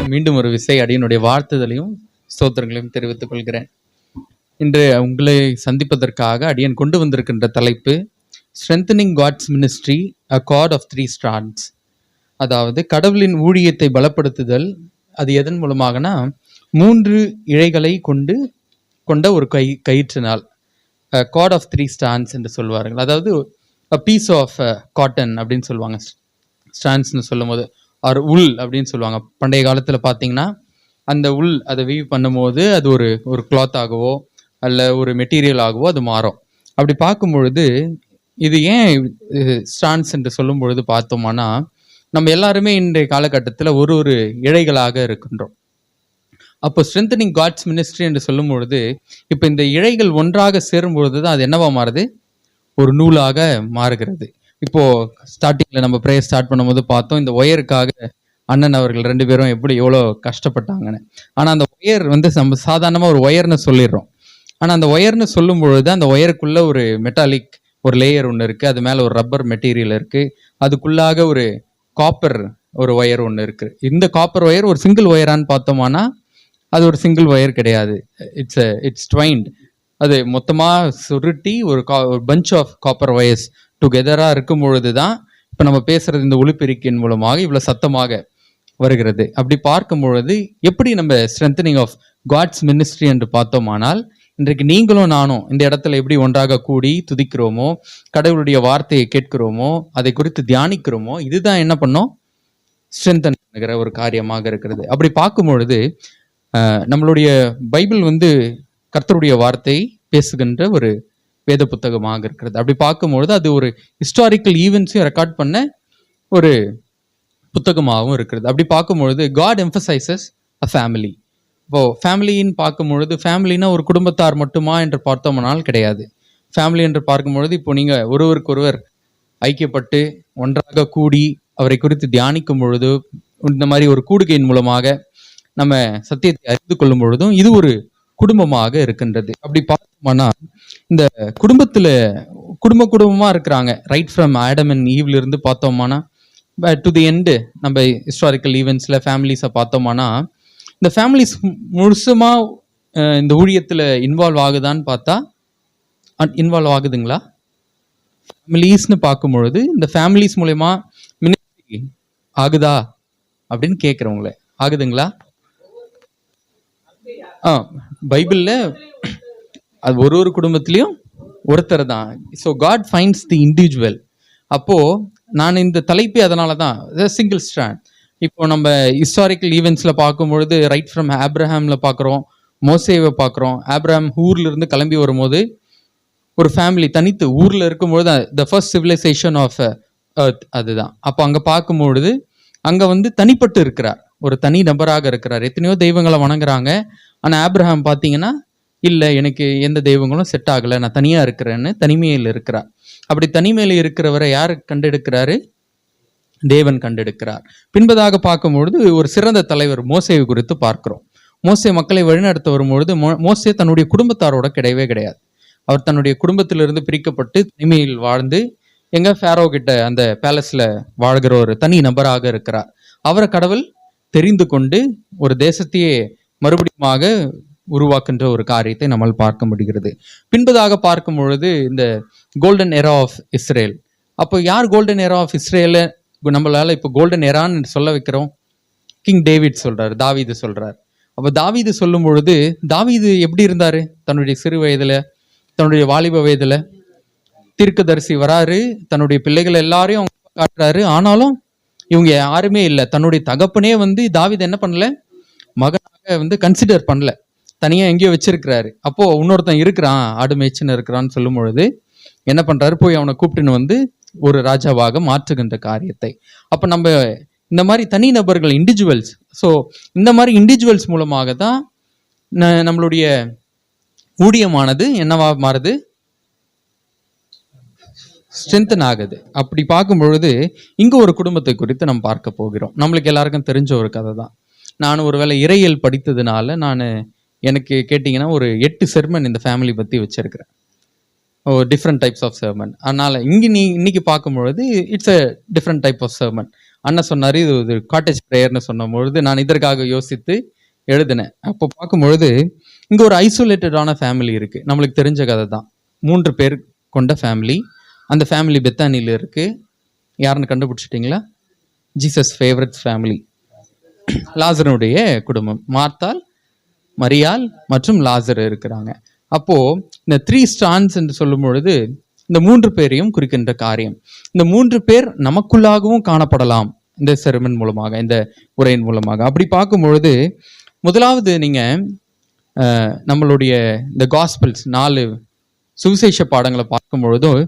மீண்டும் ஒரு விசை அடியனுடைய வாழ்த்துதலையும் ஸ்தோத்திரங்களையும் தெரிவித்துக் கொள்கிறேன். இன்று உங்களை சந்திப்பதற்காக அடியன் கொண்டு வந்திருக்கின்ற தலைப்பு strengthening God's ministry a cord of 3 strands. அதாவது கடவுளின் ஊழியத்தை பலப்படுத்துதல். அது எதன் மூலமாகனா 3 இழைகளை கொண்ட ஒரு கயிற்றினால், காட் ஆஃப் 3 ஸ்டாண்ட்ஸ் என்று சொல்வார்கள். அதாவது பீஸ் ஆஃப் காட்டன் அப்படின்னு சொல்லுவாங்க. ஸ்டாண்ட்ஸ்னு சொல்லும் போது உல் அப்படின்னு சொல்லுவாங்க. பண்டைய காலத்தில் பார்த்தீங்கன்னா அந்த உல் அதை வீவ் பண்ணும்போது அது ஒரு கிளாத் ஆகவோ அல்ல ஒரு மெட்டீரியல் ஆகவோ அது மாறும். அப்படி பார்க்கும் பொழுது இது ஏன் ஸ்டாண்ட்ஸ் என்று சொல்லும் பொழுது பார்த்தோம்னா, நம்ம எல்லாருமே இன்றைய காலகட்டத்தில் ஒரு இழைகளாக இருக்கின்றோம். அப்போ ஸ்ட்ரென்தனிங் காட்ஸ் மினிஸ்ட்ரி என்று சொல்லும் பொழுது இப்போ இந்த இழைகள் ஒன்றாக சேரும் பொழுது தான் அது என்னவா மாறுது? ஒரு நூலாக மாறுகிறது. இப்போ ஸ்டார்டிங்ல நம்ம ப்ரேயர் ஸ்டார்ட் பண்ணும்போது பார்த்தோம், இந்த ஒயருக்காக அண்ணன் அவர்கள் 2 பேரும் எவ்வளோ கஷ்டப்பட்டாங்கன்னு. ஆனால் அந்த ஒயர் நம்ம சாதாரணமாக ஒரு ஒயர்னு சொல்லிடுறோம். ஆனால் அந்த ஒயர்னு சொல்லும் பொழுது அந்த ஒயருக்குள்ள ஒரு மெட்டாலிக் ஒரு லேயர் ஒன்று இருக்கு, அது மேலே ஒரு ரப்பர் மெட்டீரியல் இருக்கு, அதுக்குள்ளாக ஒரு காப்பர் ஒரு ஒயர் ஒன்று இருக்கு. இந்த காப்பர் ஒயர் ஒரு சிங்கிள் ஒயரான்னு பார்த்தோம்னா அது ஒரு சிங்கிள் ஒயர் கிடையாது. இட்ஸ் ட்வைன்ட். அது மொத்தமாக சுருட்டி ஒரு பஞ்ச் ஆஃப் காப்பர் ஒயர்ஸ் டுகெதராக இருக்கும் பொழுது தான் இப்போ நம்ம பேசுறது இந்த ஒலிபெருக்கின் மூலமாக இவ்வளோ சத்தமாக வருகிறது. அப்படி பார்க்கும் பொழுது எப்படி நம்ம ஸ்ட்ரென்தனிங் ஆஃப் காட்ஸ் மினிஸ்ட்ரி என்று பார்த்தோமானால், இன்றைக்கு நீங்களும் நானும் இந்த இடத்துல எப்படி ஒன்றாக கூடி துதிக்கிறோமோ, கடவுளுடைய வார்த்தையை கேட்கிறோமோ, அதை குறித்து தியானிக்கிறோமோ, இதுதான் என்ன பண்ணோம்? ஸ்ட்ரென்தன் பண்ணுகிற ஒரு காரியமாக இருக்கிறது. அப்படி பார்க்கும் பொழுது நம்மளுடைய பைபிள் கர்த்தருடைய வார்த்தை பேசுகின்ற ஒரு வேத புத்தகமாக இருக்கிறது. அப்படி பார்க்கும்பொழுது அது ஒரு ஹிஸ்டாரிக்கல் ஈவெண்ட்ஸையும் ரெக்கார்ட் பண்ண ஒரு புத்தகமாகவும் இருக்கிறது. அப்படி பார்க்கும்பொழுது காட் எம்பசைசஸ் அ ஃபேமிலி. இப்போ ஃபேமிலின்னு பார்க்கும்பொழுது ஃபேமிலினா ஒரு குடும்பத்தார் மட்டுமா என்று பார்த்தோம்னால் கிடையாது. ஃபேமிலி என்று பார்க்கும்பொழுது இப்போ நீங்கள் ஒருவருக்கொருவர் ஐக்கியப்பட்டு ஒன்றாக கூடி அவரை குறித்து தியானிக்கும் பொழுது, இந்த மாதிரி ஒரு கூடுகையின் மூலமாக நம்ம சத்தியத்தை அறிந்து கொள்ளும் பொழுதும் இது ஒரு குடும்பமாக இருக்கின்றது. அப்படி பார்த்தோம்னா இந்த குடும்பமா இருக்கிறாங்க. ரைட் ஃப்ரம் ஆடம் அண்ட் ஈவ்ல இருந்து பார்த்தோம்னா டு தி எண்டு நம்ம ஹிஸ்டாரிக்கல் ஈவெண்ட்ஸ்ல ஃபேமிலிஸை பார்த்தோம்னா, இந்த ஃபேமிலிஸ் முழுசுமா இந்த ஊழியத்தில் இன்வால்வ் ஆகுதான்னு பார்த்தா இன்வால்வ் ஆகுதுங்களா? ஃபேமிலிஸ்னு பார்க்கும் பொழுது இந்த ஃபேமிலிஸ் மூலமா மினிஸ்ட்ரி ஆகுதா அப்படின்னு கேட்குறவங்களே, ஆகுதுங்களா? பைபிளில் அது ஒரு குடும்பத்திலையும் ஒருத்தர் தான். So God finds the individual. அப்போது நான் இந்த தலைப்பே அதனால தான் சிங்கிள் ஸ்ட்ராண்ட். இப்போ நம்ம ஹிஸ்டாரிக்கல் ஈவெண்ட்ஸில் பார்க்கும்பொழுது ரைட் ஃப்ரம் ஆப்ரஹாமில் பார்க்குறோம், மோசேவை பார்க்குறோம். ஆப்ரஹாம் ஊர்லேருந்து கிளம்பி வரும்போது ஒரு ஃபேமிலி தனித்து ஊரில் இருக்கும்பொழுது the first civilisation of earth அதுதான். அப்போ அங்கே பார்க்கும்பொழுது அங்கே தனிப்பட்டு இருக்கிறார், ஒரு தனி நபராக இருக்கிறார். எத்தனையோ தெய்வங்களை வணங்குறாங்க. ஆனால் ஆப்ரஹாம் பார்த்தீங்கன்னா இல்லை, எனக்கு எந்த தெய்வங்களும் செட் ஆகலை, நான் தனியாக இருக்கிறேன்னு தனிமையில் இருக்கிறார். அப்படி தனிமையில் இருக்கிறவரை யார் கண்டெடுக்கிறாரு? தேவன் கண்டெடுக்கிறார். பின்பதாக பார்க்கும்பொழுது ஒரு சிறந்த தலைவர் மோசேவை குறித்து பார்க்கிறோம். மோசே மக்களை வழிநடத்த வரும்பொழுது மோசே தன்னுடைய குடும்பத்தாரோட கிடையவே கிடையாது. அவர் தன்னுடைய குடும்பத்திலிருந்து பிரிக்கப்பட்டு தனிமையில் வாழ்ந்து ஃபேரோ கிட்ட அந்த பேலஸ்ல வாழ்கிற ஒரு தனி நபராக இருக்கிறார். அவரை கடவுள் தெரிந்து கொண்டு ஒரு தேசத்தையே மறுபடியுமாக உருவாக்குன்ற ஒரு காரியத்தை நம்மால் பார்க்க முடிகிறது. பின்பதாக பார்க்கும் பொழுது இந்த கோல்டன் எரா ஆஃப் இஸ்ரேல். அப்போ யார் கோல்டன் எரா ஆஃப் இஸ்ரேல நம்மளால இப்போ கோல்டன் எரான்னு சொல்ல வைக்கிறோம்? கிங் டேவிட் சொல்றாரு, தாவீது சொல்றார். அப்போ தாவீது சொல்லும் பொழுது தாவீது எப்படி இருந்தாரு? தன்னுடைய சிறு வயதுல, தன்னுடைய வாலிப வயதுல தீர்க்கதரிசி வராரு, தன்னுடைய பிள்ளைகள் எல்லாரையும் அவங்க காட்டுறாரு. ஆனாலும் இவங்க யாருமே இல்லை. தன்னுடைய தகப்பனே தாவீது என்ன பண்ணல, மகனாக கன்சிடர் பண்ணல, தனியா எங்கேயோ வச்சிருக்கிறாரு. அப்போ இன்னொருத்தன் இருக்கிறான், ஆடு மேய்ச்சின்னு இருக்கிறான்னு சொல்லும் பொழுது என்ன பண்றாரு? போய் அவனை கூப்பிட்டுன்னு ஒரு ராஜாவாக மாற்றுகின்ற காரியத்தை. அப்ப நம்ம இந்த மாதிரி தனி நபர்கள், இண்டிவிஜுவல்ஸ். ஸோ இந்த மாதிரி இண்டிவிஜுவல்ஸ் மூலமாக தான் நம்மளுடைய ஊழியமானது என்னவா மாறுது? ஸ்ட்ரென்தன் ஆகுது. அப்படி பார்க்கும் பொழுது இங்க ஒரு குடும்பத்தை குறித்து நம்ம பார்க்க போகிறோம். நம்மளுக்கு எல்லாருக்கும் தெரிஞ்ச ஒரு கதை தான். நான் ஒருவேளை இறையியல் படித்ததுனால எனக்கு கேட்டிங்கன்னா ஒரு 8 செர்மன் இந்த ஃபேமிலி பற்றி வச்சிருக்கிறேன். Different types of sermon. அதனால் இன்னைக்கு பார்க்கும்பொழுது it's a different type of sermon. அண்ணன் சொன்னார் இது ஒரு காட்டேஜ் ப்ரேயர்னு சொன்னபொழுது நான் இதற்காக யோசித்து எழுதினேன். அப்போ பார்க்கும்பொழுது இங்கே ஒரு ஐசோலேட்டடான ஃபேமிலி இருக்குது. நம்மளுக்கு தெரிஞ்ச கதை தான். 3 பேர் கொண்ட ஃபேமிலி. அந்த ஃபேமிலி பெத்தானியில் இருக்குது. யாருன்னு கண்டுபிடிச்சிட்டிங்களா? ஜீசஸ் ஃபேவரட் ஃபேமிலி, லாசருடைய குடும்பம். மார்த்தாள், மரியாள் மற்றும் லாசர் இருக்கிறாங்க. அப்போது இந்த 3 ஸ்டான்ஸ் என்று சொல்லும் பொழுது இந்த 3 பேரையும் குறிக்கின்ற காரியம். இந்த 3 பேர் நமக்குள்ளாகவும் காணப்படலாம் இந்த செருமன் மூலமாக, இந்த உரையின் மூலமாக. அப்படி பார்க்கும் பொழுது முதலாவது நீங்கள் நம்மளுடைய இந்த காஸ்பிள்ஸ் 4 சுவிசேஷ பாடங்களை பார்க்கும் பொழுதும்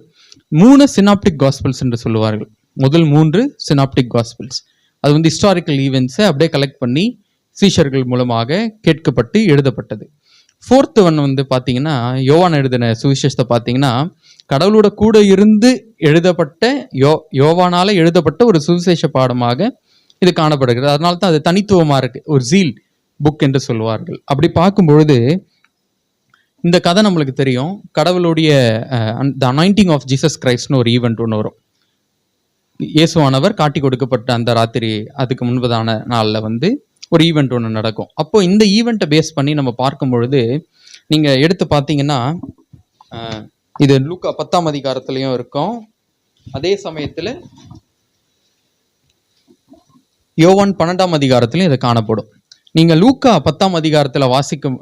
3 சினாப்டிக் காஸ்பிள்ஸ் என்று சொல்லுவார்கள். முதல் 3 சினாப்டிக் காஸ்பிள்ஸ், அது வந்து ஹிஸ்டாரிக்கல் ஈவெண்ட்ஸை அப்படியே கலெக்ட் பண்ணி சீஷர்கள் மூலமாக கேட்கப்பட்டு எழுதப்பட்டது. 4th ஒன் வந்து பார்த்தீங்கன்னா யோவான் எழுதின சுவிசேஷத்தை பார்த்தீங்கன்னா கடவுளோட கூட இருந்து எழுதப்பட்ட யோவானால எழுதப்பட்ட ஒரு சுவிசேஷ பாடமாக இது காணப்படுகிறது. அதனால தான் அது தனித்துவமாக இருக்கு, ஒரு ஜீல் புக் என்று சொல்வார்கள். அப்படி பார்க்கும் பொழுது இந்த கதை நம்மளுக்கு தெரியும். கடவுளுடைய த அனாயிண்டிங் ஆஃப் ஜீசஸ் கிரைஸ்ட்னு ஒரு ஈவெண்ட் ஒன்று வரும். இயேசுவானவர் காட்டி கொடுக்கப்பட்ட அந்த ராத்திரி, அதுக்கு முன்பதான நாளில் வந்து ஒரு ஈவெண்ட் ஒன்று நடக்கும். அப்போ இந்த ஈவெண்ட்டை பேஸ் பண்ணி நம்ம பார்க்கும் பொழுது நீங்கள் எடுத்து பார்த்தீங்கன்னா இது லூக்கா 10ஆம் அதிகாரத்துலையும் இருக்கும். அதே சமயத்தில் யோவான் 12ஆம் அதிகாரத்துலையும் இது காணப்படும். நீங்கள் லூக்கா 10ஆம் அதிகாரத்தில் வாசிக்கும்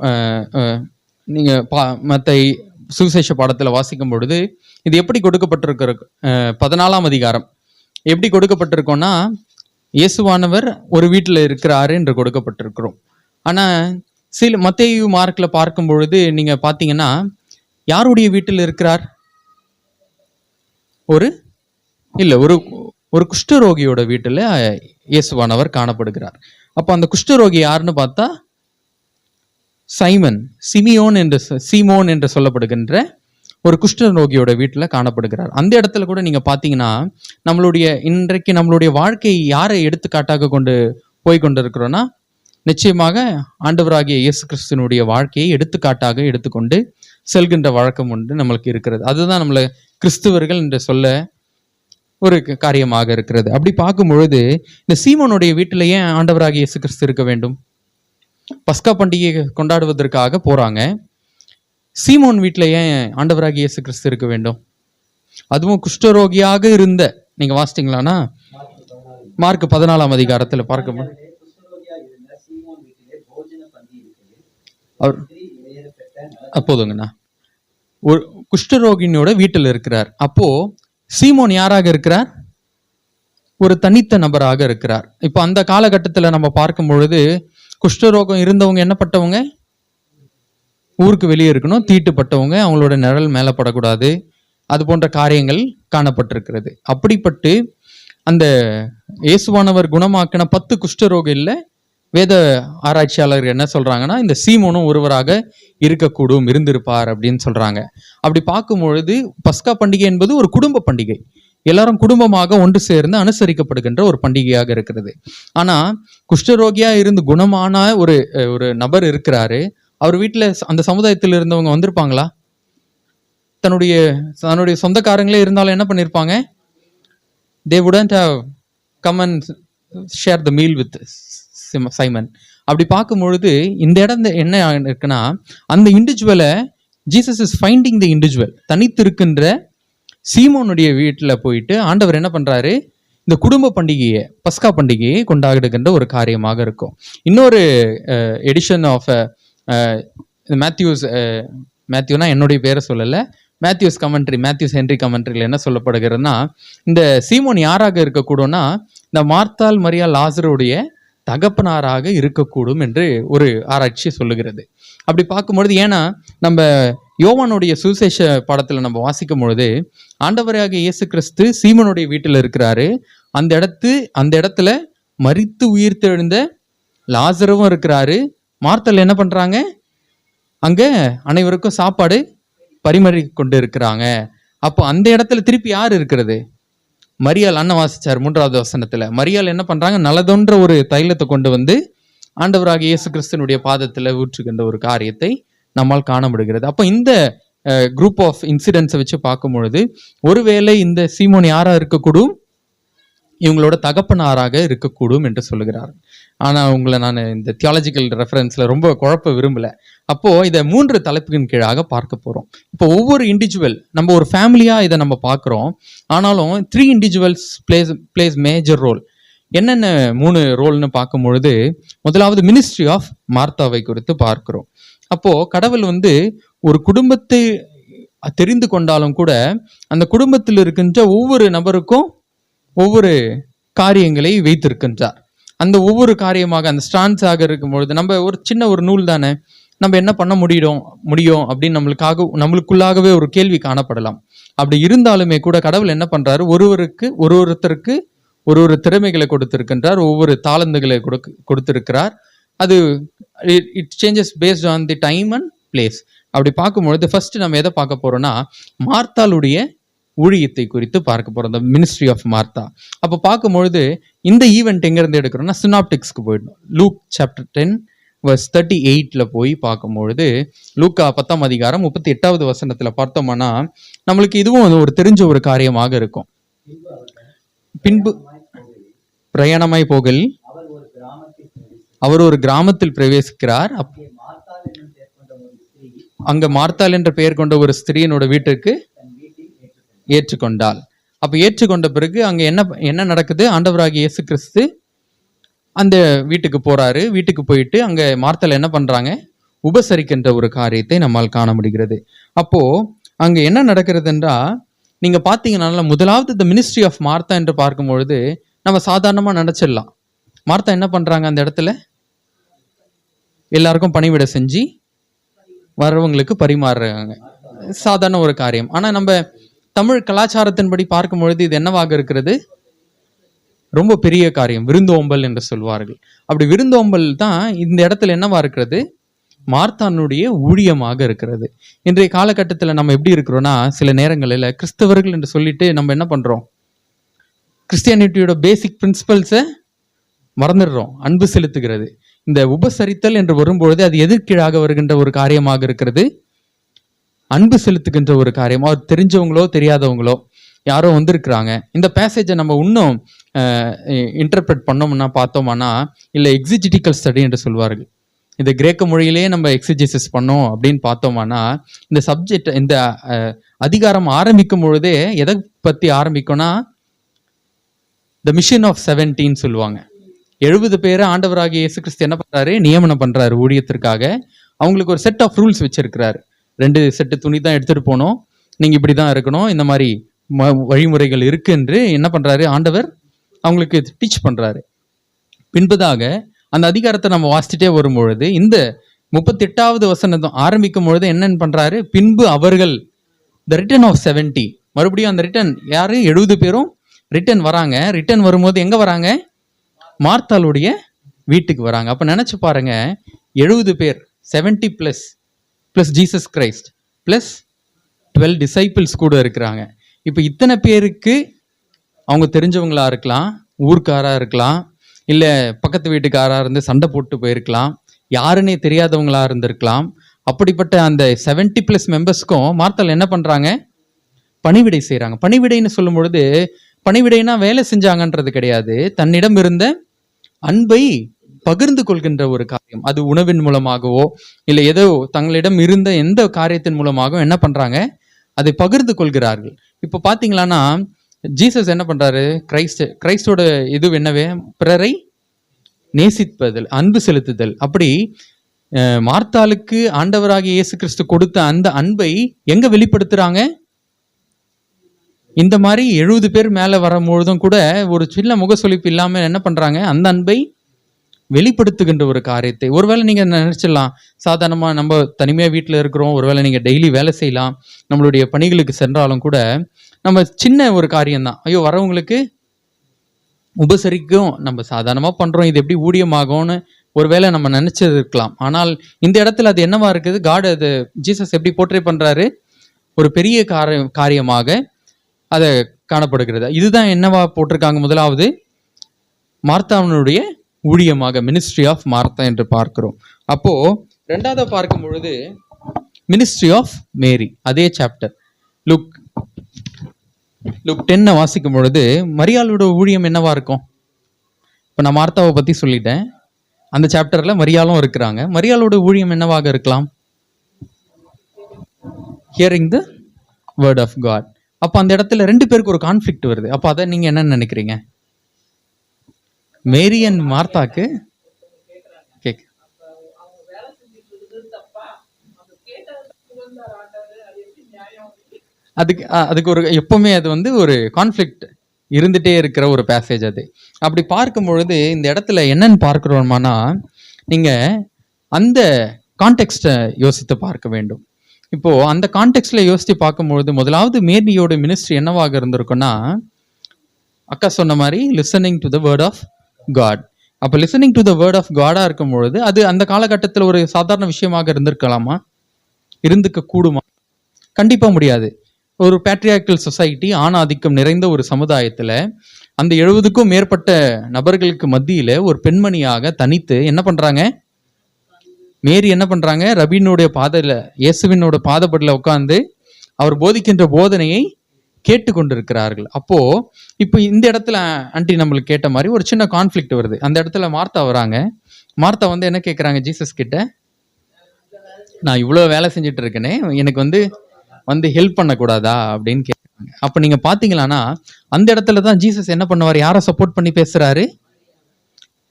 நீங்கள் மற்ற சுவிசேஷ பாடத்தில் வாசிக்கும் பொழுது இது எப்படி கொடுக்கப்பட்டிருக்கிற 14ஆம் அதிகாரம் எப்படி கொடுக்கப்பட்டிருக்கோன்னா இயேசுவானவர் ஒரு வீட்டில் இருக்கிறாரு என்று கொடுக்கப்பட்டிருக்கிறோம். ஆனால் சில மத்தேயு மார்க்கில் பார்க்கும் பொழுது நீங்கள் பார்த்தீங்கன்னா யாருடைய வீட்டில் இருக்கிறார்? ஒரு குஷ்டரோகியோட வீட்டில் இயேசுவானவர் காணப்படுகிறார். அப்போ அந்த குஷ்டரோகி யாருன்னு பார்த்தா சீமோன் என்று சொல்லப்படுகின்ற ஒரு குஷ்டரோகியோட வீட்டில் காணப்படுகிறார். அந்த இடத்துல கூட நீங்கள் பார்த்தீங்கன்னா இன்றைக்கு நம்மளுடைய வாழ்க்கையை யாரை எடுத்துக்காட்டாக கொண்டு போய் கொண்டிருக்கிறோன்னா நிச்சயமாக ஆண்டவராகிய இயேசு கிறிஸ்துவனுடைய வாழ்க்கையை எடுத்துக்காட்டாக எடுத்துக்கொண்டு செல்கின்ற வழக்கம் ஒன்று நம்மளுக்கு இருக்கிறது. அதுதான் நம்மளை கிறிஸ்துவர்கள் என்று சொல்ல ஒரு காரியமாக இருக்கிறது. அப்படி பார்க்கும் பொழுது இந்த சீமோனுடைய வீட்டில் ஏன் ஆண்டவராகிய இயேசு கிறிஸ்து இருக்க வேண்டும்? பஸ்கா பண்டிகை கொண்டாடுவதற்காக போறாங்க. சீமோன் வீட்டில் ஏன் ஆண்டவராகிய இயேசு கிறிஸ்து இருக்க வேண்டும்? அதுவும் குஷ்டரோகியாக இருந்த, நீங்க வாசிட்டீங்களானா மார்க் 14ஆம் அதிகாரத்தில் பார்க்க அப்போதுங்கண்ணா ஒரு குஷ்டரோகினோட வீட்டில் இருக்கிறார். அப்போ சீமோன் யாராக இருக்கிறார்? ஒரு தனித்த நபராக இருக்கிறார். இப்போ அந்த காலகட்டத்தில் நம்ம பார்க்கும் பொழுது குஷ்டரோகம் இருந்தவங்க என்னப்பட்டவங்க? ஊருக்கு வெளியே இருக்கணும், தீட்டுப்பட்டவங்க, அவங்களோட நிழல் மேலே படக்கூடாது, அது போன்ற காரியங்கள் காணப்பட்டிருக்கிறது. அப்படிப்பட்டு அந்த இயேசுவானவர் குணமாக்கின 10 குஷ்டரோகில் வேத ஆராய்ச்சியாளர்கள் என்ன சொல்றாங்கன்னா இந்த சீமோனும் ஒருவராக இருக்கக்கூடும், இருந்திருப்பார் அப்படின்னு சொல்றாங்க. அப்படி பார்க்கும் பொழுது பஸ்கா பண்டிகை என்பது ஒரு குடும்ப பண்டிகை. எல்லாரும் குடும்பமாக ஒன்று சேர்ந்து அனுசரிக்கப்படுகின்ற ஒரு பண்டிகையாக இருக்கிறது. ஆனா குஷ்டரோகியா இருந்து குணமான ஒரு நபர் இருக்கிறாரு. அவர் வீட்டில் அந்த சமுதாயத்தில் இருந்தவங்க வந்திருப்பாங்களா? தன்னுடைய சொந்தக்காரங்களே இருந்தாலும் என்ன பண்ணியிருப்பாங்க? they wouldn't have come and share the meal with Simon. அப்படி பார்க்கும் பொழுது இந்த இடம் என்ன இருக்குன்னா அந்த இண்டிவிஜுவலை Jesus is finding the individual. தனித்து இருக்கின்ற சீமோனுடைய வீட்டில் போயிட்டு ஆண்டவர் என்ன பண்றாரு? இந்த குடும்ப பண்டிகையை, பஸ்கா பண்டிகையை கொண்டாடுகின்ற ஒரு காரியமாக இருக்கும். இன்னொரு எடிஷன் ஆஃப் மேத்யூனா என்னுடைய பேரை சொல்லலை, மேத்யூஸ் ஹென்றி கமெண்ட்ரியில் என்ன சொல்லப்படுகிறதுனா இந்த சீமோன் யாராக இருக்கக்கூடும்னா இந்த மார்த்தாள் மரியாள் லாசருடைய தகப்பனாராக இருக்கக்கூடும் என்று ஒரு ஆராய்ச்சி சொல்லுகிறது. அப்படி பார்க்கும்பொழுது ஏன்னா நம்ம யோவானுடைய சுவிசேஷ பாடத்தில் நம்ம வாசிக்கும் பொழுது ஆண்டவராகிய இயேசு கிறிஸ்து சீமோனுடைய வீட்டில் இருக்கிறாரு. அந்த இடத்துல மரித்து உயிர்த்தெழுந்த லாசரும் இருக்கிறாரு. மார்த்தாள் என்ன பண்றாங்க? அங்க அனைவருக்கும் சாப்பாடு பரிமாறி கொண்டு இருக்கிறாங்க. அப்போ அந்த இடத்துல திருப்பி யார் இருக்கிறது? மரியாள். அண்ணன் வாசிச்சார் 3வது வசனத்துல. மரியாள் என்ன பண்றாங்க? நல்லதொன்ற ஒரு தைலத்தை கொண்டு வந்து ஆண்டவராகிய இயேசு கிறிஸ்துனுடைய பாதத்துல ஊற்றுகின்ற ஒரு காரியத்தை நம்மால் காண முடிகிறது. அப்போ இந்த குரூப் ஆஃப் இன்சிடென்ட்ஸை வச்சு பார்க்கும் பொழுது ஒருவேளை இந்த சீமோன் யாரா இருக்கக்கூடும்? இவங்களோட தகப்பனாராக இருக்கக்கூடும் என்று சொல்லுகிறார். ஆனால் உங்களை நான் இந்த தியாலஜிக்கல் ரெஃபரன்ஸில் ரொம்ப குழப்ப விரும்பலை. அப்போது இதை 3 தலைப்புகளின் கீழாக பார்க்க போகிறோம். இப்போ ஒவ்வொரு இண்டிவிஜுவல், நம்ம ஒரு ஃபேமிலியாக இதை நம்ம பார்க்குறோம். ஆனாலும் 3 இண்டிவிஜுவல்ஸ் பிளேஸ் மேஜர் ரோல். என்னென்ன 3 ரோல்னு பார்க்கும் பொழுது, முதலாவது மினிஸ்ட்ரி ஆஃப் மார்த்தாவை குறித்து பார்க்கிறோம். அப்போது கடவுள் ஒரு குடும்பத்தை தெரிந்து கொண்டாலும் கூட அந்த குடும்பத்தில் இருக்கின்ற ஒவ்வொரு நபருக்கும் ஒவ்வொரு காரியங்களை வைத்திருக்கின்றார். அந்த ஒவ்வொரு காரியமாக அந்த ஸ்டான்ஸாக இருக்கும் பொழுது நம்ம ஒரு சின்ன ஒரு நூல் தானே, நம்ம என்ன பண்ண முடியும் அப்படின்னு நம்மளுக்குள்ளாகவே ஒரு கேள்வி காணப்படலாம். அப்படி இருந்தாலுமே கூட கடவுள் என்ன பண்றாரு, ஒருத்தருக்கு ஒரு திறமைகளை கொடுத்திருக்கின்றார், ஒவ்வொரு தாளந்துகளை கொடுத்திருக்கிறார். அது it changes based on the time and place. அப்படி பார்க்கும்பொழுது ஃபர்ஸ்ட் நம்ம எதை பார்க்க போறோம்னா, மார்த்தாளுடைய ஊழியத்தை குறித்து பார்க்க போறோம், த மினிஸ்ட்ரி ஆஃப் மார்த்தா. அப்போ பார்க்கும்பொழுது இந்த ஈவெண்ட் எங்கேருந்து எடுக்கிறோம்னா சினாப்டிக்ஸ்க்கு போயிடணும். லூக் சாப்டர் 10 verse 38 போய் பார்க்கும்பொழுது, லூக்கா 10ஆம் அதிகாரம் 38வது வசனத்தில் பார்த்தோம்னா நம்மளுக்கு இதுவும் ஒரு தெரிஞ்ச ஒரு காரியமாக இருக்கும். பின்பு பிரயாணமாய் போகல் அவர் ஒரு கிராமத்தில் பிரவேசிக்கிறார். அங்க மார்த்தாள் என்ற பெயர் கொண்ட ஒரு ஸ்திரீனோட வீட்டுக்கு ஏற்றுக்கொண்டாள். அப்ப ஏற்றுக்கொண்ட பிறகு அங்க என்ன நடக்குது, ஆண்டவராகிய இயேசு கிறிஸ்து அந்த வீட்டுக்கு போறாரு. வீட்டுக்கு போயிட்டு அங்க மார்த்தாள் என்ன பண்றாங்க, உபசரிக்கின்ற ஒரு காரியத்தை நம்மால் காண முடிகிறது. அப்போ அங்க என்ன நடக்கிறதுன்றா, நீங்க பாத்தீங்கன்னா முதலாவது த மினிஸ்ட்ரி ஆஃப் மார்த்தா என்று பார்க்கும்பொழுது நம்ம சாதாரணமா நினைச்சிடலாம். மார்த்தா என்ன பண்றாங்க, அந்த இடத்துல எல்லாருக்கும் பணிவிட செஞ்சு வரவங்களுக்கு பரிமாறுறாங்க, சாதாரண ஒரு காரியம். ஆனா நம்ம தமிழ் கலாச்சாரத்தின்படி பார்க்கும் பொழுது இது என்னவாக இருக்கிறது, ரொம்ப பெரிய காரியம், விருந்தோம்பல் என்று சொல்வார்கள். அப்படி விருந்தோம்பல் தான் இந்த இடத்துல என்னவா இருக்கிறது, மார்த்தானுடைய ஊழியமாக இருக்கிறது. இன்றைய காலகட்டத்தில் நம்ம எப்படி இருக்கிறோம்னா, சில நேரங்களில் கிறிஸ்தவர்கள் என்று சொல்லிட்டு நம்ம என்ன பண்றோம், கிறிஸ்டியானிட்டியோட பேசிக் பிரின்சிபல்ஸை மறந்துடுறோம். அன்பு செலுத்துகிறது, இந்த உபசரித்தல் என்று வரும்பொழுது அது எதிர்கீழாக வருகின்ற ஒரு காரியமாக இருக்கிறது, அன்பு செலுத்துகின்ற ஒரு காரியம். அவர் தெரிஞ்சவங்களோ தெரியாதவங்களோ யாரோ வந்திருக்கிறாங்க. இந்த பேசேஜை நம்ம இன்னும் இன்டர்பிரட் பண்ணோம்னா பார்த்தோம்னா, இல்லை எக்ஸிஜிட்டிக்கல் ஸ்டடி என்று சொல்வார்கள், இந்த கிரேக்க மொழியிலேயே நம்ம எக்ஸிஜிசிஸ் பண்ணோம் அப்படின்னு பார்த்தோம்னா, இந்த சப்ஜெக்ட் இந்த அதிகாரம் ஆரம்பிக்கும் பொழுதே எதை பற்றி ஆரம்பிக்கும்னா, த மிஷன் ஆஃப் 17 சொல்லுவாங்க. 70 பேரை ஆண்டவராகிய இயேசு கிறிஸ்து என்ன பண்றாரு, நியமனம் பண்றாரு ஊழியத்திற்காக. அவங்களுக்கு ஒரு செட் ஆஃப் ரூல்ஸ் வச்சிருக்கிறாரு. 2 செட்டு துணி தான் எடுத்துட்டு போனோம், நீங்க இப்படிதான் இருக்கணும், இந்த மாதிரி வழிமுறைகள் இருக்கு என்று என்ன பண்றாரு ஆண்டவர் அவங்களுக்கு டீச் பண்றாரு. பின்பதாக அந்த அதிகாரத்தை நம்ம வாசிச்சுட்டே வரும்பொழுது இந்த 38வது வசனம் ஆரம்பிக்கும் பொழுது என்னன்னு பண்றாரு, பின்பு அவர்கள் த ரிட்டர்ன் ஆஃப் 70, மறுபடியும் அந்த ரிட்டர்ன் யாரு, 70 பேரும் ரிட்டர்ன் வராங்க. ரிட்டர்ன் வரும்போது எங்க வராங்க, மார்த்தாளுடைய வீட்டுக்கு வராங்க. அப்ப நினைச்சு பாருங்க, 70 பேர் 70 plus Jesus Christ plus 12 disciples கூட இருக்கிறாங்க. இப்போ இத்தனை பேருக்கு அவங்க தெரிஞ்சவங்களா இருக்கலாம், ஊர்க்காரா இருக்கலாம், இல்லை பக்கத்து வீட்டுக்காரா இருந்து சண்டை போட்டு போயிருக்கலாம், யாருன்னே தெரியாதவங்களா இருந்திருக்கலாம். அப்படிப்பட்ட அந்த 70+ மெம்பர்ஸ்க்கும் மார்த்தாள் என்ன பண்றாங்க, பணிவிடை செய்கிறாங்க. பணிவிடைன்னு சொல்லும் பொழுது, பணிவிடைனா வேலை செஞ்சாங்கன்றது கிடையாது, தன்னிடம் இருந்த அன்பை பகிர்ந்து கொள்கின்ற ஒரு காரியம். அது உணவின் மூலமாகவோ இல்லை ஏதோ தங்களிடம் இருந்த எந்த காரியத்தின் மூலமாகவும் என்ன பண்றாங்க, அதை பகிர்ந்து கொள்கிறார்கள். இப்போ பார்த்தீங்களான்னா ஜீசஸ் என்ன பண்றாரு, கிரைஸ்டோட இது என்னவே, பிறரை நேசிப்பதல், அன்பு செலுத்துதல். அப்படி மார்த்தாளுக்கு ஆண்டவராகிய இயேசு கிறிஸ்து கொடுத்த அந்த அன்பை எங்க வெளிப்படுத்துறாங்க, இந்த மாதிரி 70 பேர் மேல வரும்பொழுதும் கூட ஒரு சின்ன முகசொலிப்பு இல்லாம என்ன பண்றாங்க, அந்த அன்பை வெளிப்படுத்துகின்ற ஒரு காரியத்தை. ஒருவேளை நீங்க நினைச்சிடலாம், சாதாரணமா நம்ம தனிமையா வீட்டில் இருக்கிறோம், ஒருவேளை நீங்க டெய்லி வேலை செய்யலாம், நம்மளுடைய பணிகளுக்கு சென்றாலும் கூட நம்ம சின்ன ஒரு காரியம்தான், ஐயோ வரவங்களுக்கு உபசரிக்கும் நம்ம சாதாரணமா பண்றோம், இது எப்படி ஊழியமாகும்னு ஒருவேளை நம்ம நினைச்சிருக்கலாம். ஆனால் இந்த இடத்துல அது என்னவா இருக்குது, காட் அது ஜீசஸ் எப்படி போர்ட்ரே பண்றாரு, ஒரு பெரிய காரியமாக அதை காணப்படுகிறது. இதுதான் என்னவா போட்டிருக்காங்க, முதலாவது மார்த்தாவினுடைய ஊழியமாக, மினிஸ்ட்ரி ஆஃப் மார்த்தா என்று பார்க்கிறோம். அப்போ ரெண்டாவது பார்க்கும் பொழுது மினிஸ்ட்ரி ஆஃப் மேரி, அதே சாப்டர் லூக் லுக் 10 வாசிக்கும் பொழுது மரியாளோட ஊழியம் என்னவா இருக்கும்? இப்போ நான் மார்த்தாவை பற்றி சொல்லிட்டேன். அந்த சாப்டரில் மரியாளும் இருக்கிறாங்க. மரியாளோட ஊழியம் என்னவாக இருக்கலாம்? Hearing the word of God. அப்போ அந்த இடத்துல 2 பேருக்கு ஒரு கான்ஃப்ளிக்ட் வருது. அப்போ அதை நீங்கள் என்ன நினைக்கிறீங்க? மேரி அண்ட் மார்த்தாக்கு கேக் அதுக்கு ஒரு எப்பவுமே அது வந்து ஒரு கான்ஃப்ளிக்ட் இருந்துகிட்டே இருக்கிற ஒரு பேசேஜ் அது. அப்படி பார்க்கும் பொழுது இந்த இடத்துல என்னன்னு பார்க்குறோமானா, நீங்கள் அந்த கான்டெக்ஸ்ட்டை யோசித்து பார்க்க வேண்டும். இப்போது அந்த கான்டெக்ஸ்டில் யோசித்து பார்க்கும்பொழுது முதலாவது மேரியோட மினிஸ்ட்ரி என்னவாக இருந்திருக்குன்னா, அக்கா சொன்ன மாதிரி listening to the word of God. அப்போ listening to the word of காடாக இருக்கும் பொழுது அது அந்த காலகட்டத்தில் ஒரு சாதாரண விஷயமாக இருந்திருக்கலாமா? இருந்துக்க கூடுமா? கண்டிப்பாக முடியாது. ஒரு பேட்ரியார்க்கல் சொசைட்டி, ஆணாதிக்கம் நிறைந்த ஒரு சமுதாயத்தில் அந்த 70க்கும் மேற்பட்ட நபர்களுக்கு மத்தியில் ஒரு பெண்மணியாக தனித்து என்ன பண்ணுறாங்க? மேரி என்ன பண்ணுறாங்க? ரபினுடைய பாதையில், இயேசுவினோட பாதப்படியில் உட்காந்து அவர் போதிக்கின்ற போதனையை கேட்டு கொண்டிருக்கிறார்கள். அப்போது இப்போ இந்த இடத்துல ஆண்டி நம்மளுக்கு கேட்ட மாதிரி ஒரு சின்ன கான்ஃப்ளிக்ட் வருது. அந்த இடத்துல மார்த்தா வராங்க. மார்த்தா வந்து என்ன கேட்குறாங்க ஜீசஸ் கிட்ட? நான் இவ்வளோ வேலை செஞ்சுட்டு இருக்கேனே, எனக்கு வந்து ஹெல்ப் பண்ணக்கூடாதா அப்படின்னு கேட்குறாங்க. அப்போ நீங்கள் பார்த்தீங்களான்னா அந்த இடத்துல தான் ஜீசஸ் என்ன பண்ணுவார்? யாரை சப்போர்ட் பண்ணி பேசுகிறாரு?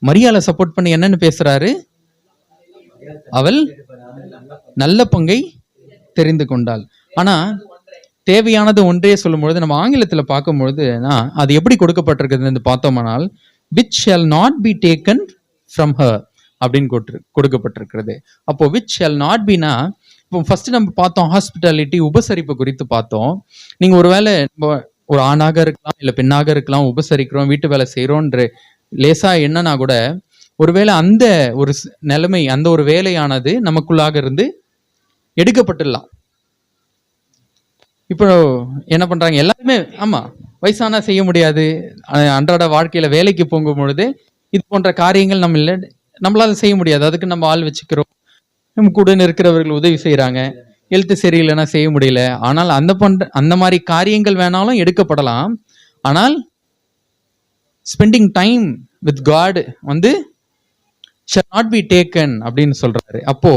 மரியாளை சப்போர்ட் பண்ணி என்னன்னு பேசுகிறாரு? அவள் நல்ல பங்கை தெரிந்து கொண்டாள். ஆனால் தேவையானது ஒன்றே சொல்லும்பொழுது நம்ம ஆங்கிலத்தில் பார்க்கும்பொழுது அது எப்படி கொடுக்கப்பட்டிருக்குதுன்னு பார்த்தோம்னால், which shall not be taken from her அப்படின்னு கொடுக்கப்பட்டிருக்கிறது. அப்போ which shall not be-னா, இப்போ ஃபர்ஸ்ட் நம்ம பார்த்தோம் ஹாஸ்பிட்டாலிட்டி, உபசரிப்பு குறித்து பார்த்தோம். நீங்கள் ஒருவேளை ஒரு ஆணாக இருக்கலாம், இல்லை பெண்ணாக இருக்கலாம், உபசரிக்கிறோம், வீட்டு வேலை செய்கிறோன்ற லேசா என்னன்னா கூட ஒருவேளை அந்த ஒரு நிலைமை, அந்த ஒரு வேலையானது நமக்குள்ளாக இருந்து எடுக்கப்பட்டுடலாம். இப்போ என்ன பண்ணுறாங்க எல்லாருமே? ஆமாம், வயசானா செய்ய முடியாது. அன்றாட வாழ்க்கையில் வேலைக்கு போகும் பொழுது இது போன்ற காரியங்கள் நம்மளால செய்ய முடியாது. அதுக்கு நம்ம ஆள் வச்சுக்கிறோம். நம்ம கூட இருக்கிறவர்கள் உதவி செய்கிறாங்க. ஹெல்த்து சரியில்லைன்னா செய்ய முடியல. ஆனால் அந்த மாதிரி காரியங்கள் வேணாலும் எடுக்கப்படலாம். ஆனால் ஸ்பெண்டிங் டைம் வித் காட் வந்து shall not be taken அப்படின்னு சொல்றாரு. அப்போ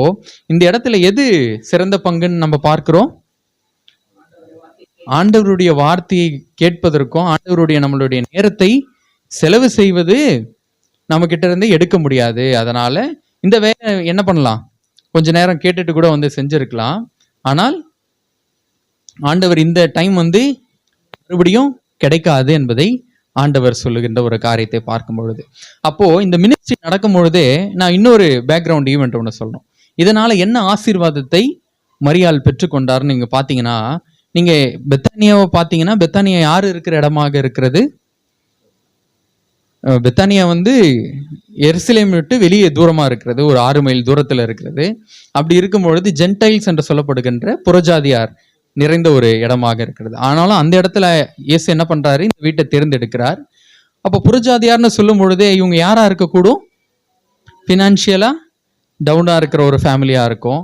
இந்த இடத்துல எது சிறந்த பங்குன்னு நம்ம பார்க்கிறோம்? ஆண்டவருடைய வார்த்தையை கேட்பதற்கும் ஆண்டவருடைய நம்மளுடைய நேரத்தை செலவு செய்வது நம்ம கிட்ட இருந்து எடுக்க முடியாது. அதனால இந்த வேலை என்ன பண்ணலாம்? கொஞ்ச நேரம் கேட்டுட்டு கூட வந்து செஞ்சிருக்கலாம். ஆனால் ஆண்டவர் இந்த டைம் வந்து மறுபடியும் கிடைக்காது என்பதை ஆண்டவர் சொல்லுகின்ற ஒரு காரியத்தை பார்க்கும் பொழுது, அப்போ இந்த மினிஸ்ட்ரி நடக்கும் பொழுதே நான் இன்னொரு பேக்ரவுண்ட் ஈவெண்ட் ஒன்று சொல்லணும். இதனால என்ன ஆசீர்வாதத்தை மரியாள் பெற்றுக்கொண்டார்னு நீங்க பாத்தீங்கன்னா, நீங்க பெத்தானியாவை பார்த்தீங்கன்னா, பெத்தானியா யார் இருக்கிற இடமாக இருக்கிறது? பெத்தானியா வந்து எருசலேம் விட்டு வெளியே தூரமாக இருக்கிறது, ஒரு 6 மைல் தூரத்தில் இருக்கிறது. அப்படி இருக்கும் பொழுது ஜென்டைல்ஸ் என்று சொல்லப்படுகின்ற புறஜாதியார் நிறைந்த ஒரு இடமாக இருக்கிறது. ஆனாலும் அந்த இடத்துல இயேசு என்ன பண்றாரு? இந்த வீட்டை தேர்ந்தெடுக்கிறார். அப்போ புறஜாதியார்னு சொல்லும் பொழுதே இவங்க யாரா இருக்கக்கூடும்? ஃபினான்ஷியலா டவுனாக இருக்கிற ஒரு ஃபேமிலியாக இருக்கும்.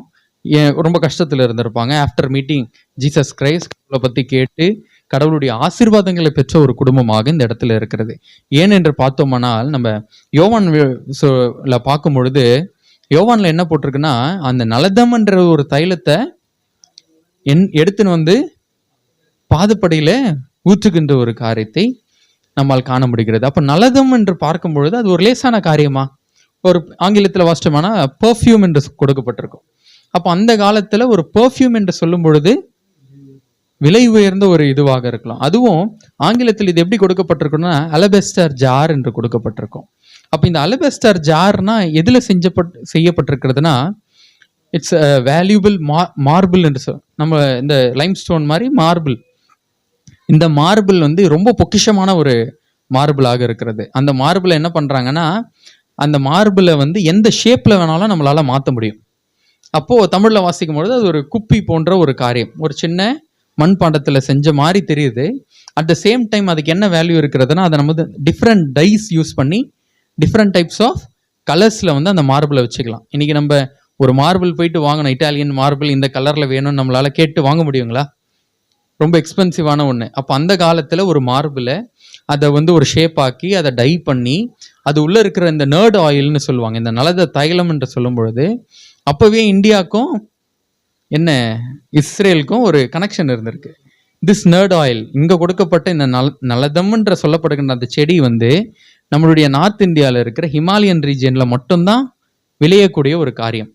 ரொம்ப கஷ்டத்தில் இருந்திருப்பாங்க. ஆஃப்டர் மீட்டிங் ஜீசஸ் கிரைஸ்ட் பற்றி கேட்டு கடவுளுடைய ஆசீர்வாதங்களை பெற்ற ஒரு குடும்பமாக இந்த இடத்துல இருக்கிறது. ஏன் என்று பார்த்தோம்னால், நம்ம யோவான்ல பார்க்கும் பொழுது யோவான்ல என்ன போட்டிருக்குன்னா, அந்த நலதம் என்ற ஒரு தைலத்தை எடுத்துன்னு வந்து பாதப்படியில ஊற்றுகின்ற ஒரு காரியத்தை நம்மால் காண முடிகிறது. அப்ப நலதம் என்று பார்க்கும் பொழுது அது ஒரு லேசான காரியமா? ஒரு ஆங்கிலத்தில் வாசிச்சோம்னா பெர்ஃப்யூம் என்று கொடுக்கப்பட்டிருக்கும். அப்போ அந்த காலத்துல ஒரு பெர்ஃப்யூம் என்று சொல்லும் பொழுது விலை உயர்ந்த ஒரு இதுவாக இருக்கலாம். அதுவும் ஆங்கிலத்தில் இது எப்படி கொடுக்கப்பட்டிருக்குன்னா அலபெஸ்டர் ஜார் என்று கொடுக்கப்பட்டிருக்கும். அப்போ இந்த அலபெஸ்டர் ஜார்னா எதுல செய்யப்பட்டிருக்கிறதுனா, இட்ஸ் வேல்யூபிள் மார்பிள் என்று நம்ம இந்த லைம் ஸ்டோன் மாதிரி மார்பிள். இந்த மார்பிள் வந்து ரொம்ப பொக்கிஷமான ஒரு மார்பிளாக இருக்கிறது. அந்த மார்பிளை என்ன பண்றாங்கன்னா, அந்த மார்பிளை வந்து எந்த ஷேப்ல வேணாலும் நம்மளால மாற்ற முடியும். அப்போ தமிழ்ல வாசிக்கும் பொழுது அது ஒரு குப்பி போன்ற ஒரு காரியம், ஒரு சின்ன மண்பாண்டத்தில் செஞ்ச மாதிரி தெரியுது. அட் த சேம் டைம் அதுக்கு என்ன வேல்யூ இருக்கிறதுனா, அதை நம்ம டிஃப்ரெண்ட் டைஸ் யூஸ் பண்ணி டிஃப்ரெண்ட் டைப்ஸ் ஆஃப் கலர்ஸில் வந்து அந்த மார்பிளை வச்சுக்கலாம். இன்றைக்கி நம்ம ஒரு மார்பிள் போயிட்டு வாங்கணும், இட்டாலியன் மார்பிள் இந்த கலரில் வேணும்னு நம்மளால் கேட்டு வாங்க முடியுங்களா? ரொம்ப எக்ஸ்பென்சிவான ஒன்று. அப்போ அந்த காலத்தில் ஒரு மார்பில் அதை வந்து ஒரு ஷேப் ஆக்கி அதை டை பண்ணி அது உள்ளே இருக்கிற இந்த நர்ட் ஆயில்னு சொல்லுவாங்க, இந்த நலத தைலம் என்று சொல்லும் பொழுது அப்போவே இந்தியாவுக்கும் என்ன இஸ்ரேலுக்கும் ஒரு கனெக்ஷன் இருந்திருக்கு. திஸ் நர்ட் ஆயில் இங்கே கொடுக்கப்பட்ட இந்த நலதம்ன்ற சொல்லப்படுகின்ற அந்த செடி வந்து நம்மளுடைய நார்த் இந்தியாவில் இருக்கிற ஹிமாலயன் ரீஜியனில் மட்டும்தான் விளையக்கூடிய ஒரு காரியம்.